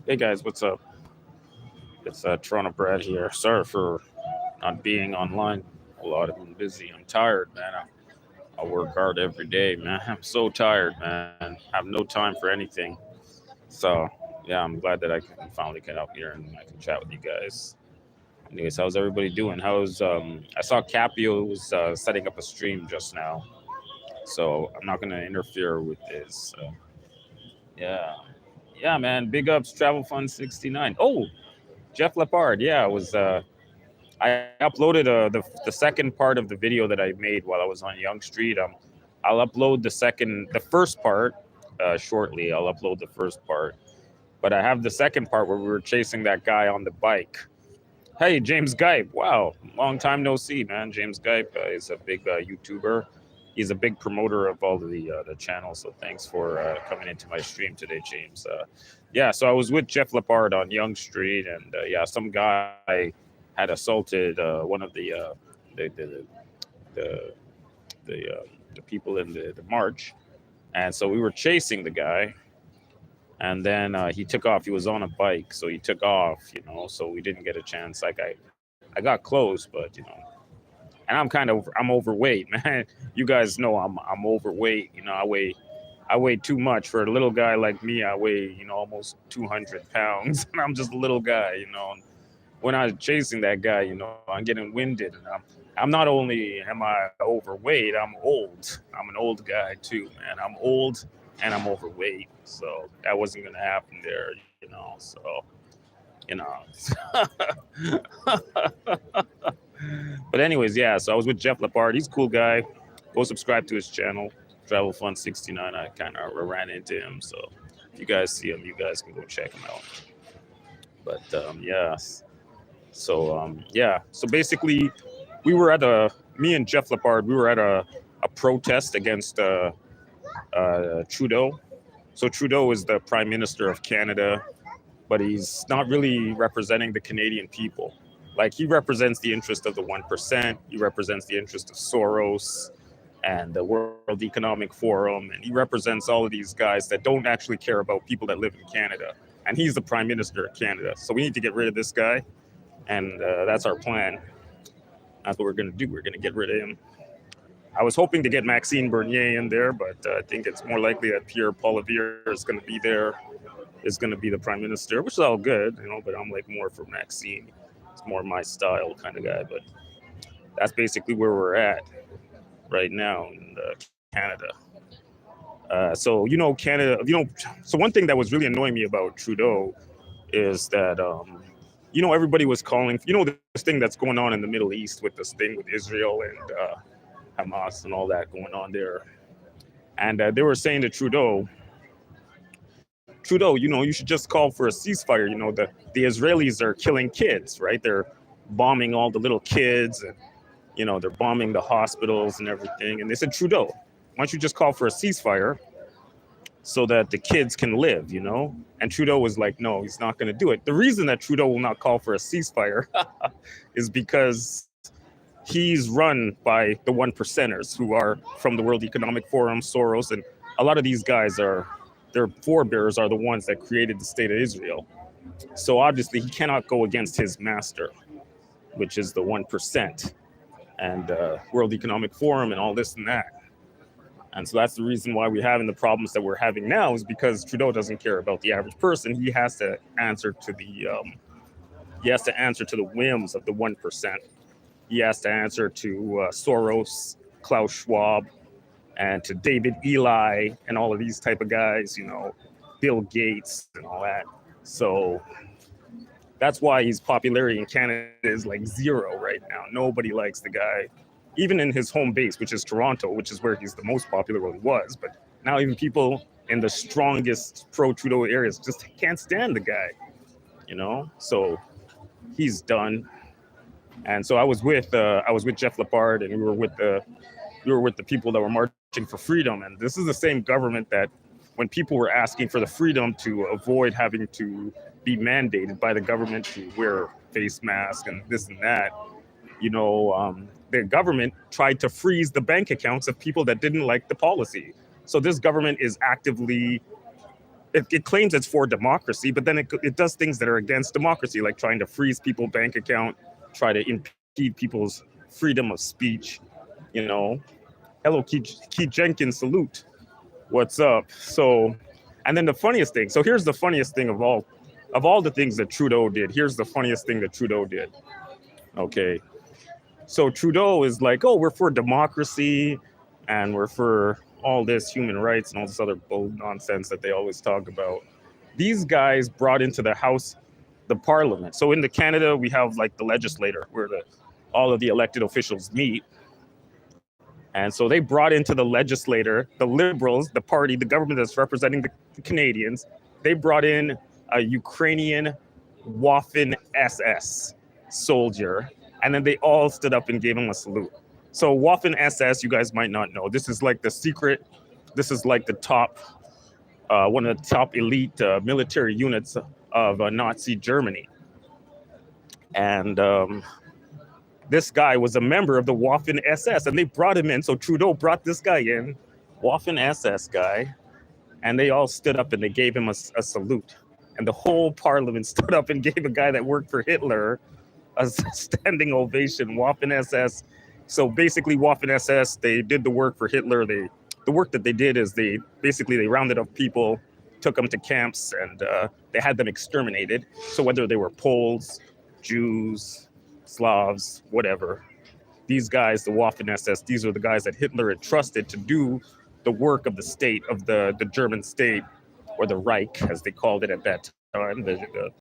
Hey guys, what's up? It's Toronto Brad here. Sorry for not being online. A lot of been busy. I'm tired, man. I work hard every day, man. I'm so tired, man. Have no time for anything. So yeah, I'm glad that I can finally get up here and I can chat with you guys. Anyways, how's everybody doing? I saw Capio was setting up a stream just now, so I'm not gonna interfere with this. Yeah, yeah, man. Big ups, Travel Fund 69. Oh, Jeff Lepard. Yeah, it was. I uploaded the second part of the video that I made while I was on Young Street. I'll upload the first part shortly. I'll upload the first part, but I have the second part where we were chasing that guy on the bike. Hey, James Gype. Wow, long time no see, man. James Gype is a big YouTuber. He's a big promoter of all the channels. So thanks for coming into my stream today, James. Yeah, so I was with Jeff Lepard on Young Street, and yeah, some guy had assaulted one of the the the the people in the march, and so we were chasing the guy, and then he took off. He was on a bike, so he took off, so we didn't get a chance. Like I got close, but and I'm overweight, man. You guys know I'm overweight. I weigh too much for a little guy like me. I weigh almost 200 pounds, and I'm just a little guy. When I was chasing that guy, I'm getting winded, and I'm not only am I overweight, I'm old. I'm an old guy too, man. I'm old and I'm overweight, so that wasn't gonna happen there. So you know. But anyways, yeah. So I was with Jeff Lepard. He's a cool guy. Go subscribe to his channel, Travel Fun 69. I kind of ran into him, so if you guys see him, you guys can go check him out. But yeah. So yeah. So basically, we were at a me and Jeff Lepard. We were at a protest against Trudeau. So Trudeau is the Prime Minister of Canada, but he's not really representing the Canadian people. Like, he represents the interest of the 1%. He represents the interest of Soros and the World Economic Forum, and he represents all of these guys that don't actually care about people that live in Canada. And he's the Prime Minister of Canada, so we need to get rid of this guy, and that's our plan. That's what we're going to do. We're going to get rid of him. I was hoping to get Maxime Bernier in there, but I think it's more likely that Pierre Poilievre is going to be there, is going to be the Prime Minister, which is all good, but I'm like more for Maxime. It's more my style kind of guy, but that's basically where we're at right now in Canada. So Canada. So one thing that was really annoying me about Trudeau is that everybody was calling. This thing that's going on in the Middle East with this thing with Israel and Hamas and all that going on there, and they were saying to Trudeau, you should just call for a ceasefire. The Israelis are killing kids, right? They're bombing all the little kids, and they're bombing the hospitals and everything. And they said, Trudeau, why don't you just call for a ceasefire so that the kids can live? And Trudeau was like, no, he's not going to do it. The reason that Trudeau will not call for a ceasefire is because he's run by the one percenters who are from the World Economic Forum, Soros, and a lot of these guys their forebears are the ones that created the state of Israel. So obviously he cannot go against his master, which is the 1% and World Economic Forum and all this and that. And so that's the reason why we're having the problems that we're having now, is because Trudeau doesn't care about the average person. He has to answer to the whims of the 1%. He has to answer to Soros, Klaus Schwab, and to David Eli and all of these type of guys, Bill Gates and all that. So that's why his popularity in Canada is like zero right now. Nobody likes the guy, even in his home base, which is Toronto, which is where he's the most popular, well, he was. But now even people in the strongest pro-Trudeau areas just can't stand the guy, So he's done. And so I was with Jeff Lepard, and we were with the people that were marching for freedom. And this is the same government that, when people were asking for the freedom to avoid having to be mandated by the government to wear face masks and this and that, the government tried to freeze the bank accounts of people that didn't like the policy. So this government is actively it claims it's for democracy, but then it does things that are against democracy, like trying to freeze people's bank account, try to impede people's freedom of speech. You know, hello, Keith Jenkins, salute. What's up? So, and then the funniest thing. So here's the funniest thing of all the things that Trudeau did. Here's the funniest thing that Trudeau did. Okay, so Trudeau is like, oh, we're for democracy, and we're for all this human rights and all this other bull nonsense that they always talk about. These guys brought into the House the Parliament. So in the Canada, we have like the legislature where all of the elected officials meet. And so they brought into the legislature, the Liberals, the party, the government that's representing the Canadians. They brought in a Ukrainian Waffen SS soldier, and then they all stood up and gave him a salute. So Waffen SS, you guys might not know, this is like the secret, this is like the top, one of the top elite military units of Nazi Germany. And this guy was a member of the Waffen SS, and they brought him in. So Trudeau brought this guy in, Waffen SS guy, and they all stood up and they gave him a salute. And the whole parliament stood up and gave a guy that worked for Hitler a standing ovation. Waffen SS. So basically, Waffen SS, they did the work for Hitler. The work that they did is they rounded up people, took them to camps, and they had them exterminated. So whether they were Poles, Jews, Slavs, whatever, these guys, the Waffen SS, these are the guys that Hitler had trusted to do the work of the state, of the German state, or the Reich, as they called it at that time, the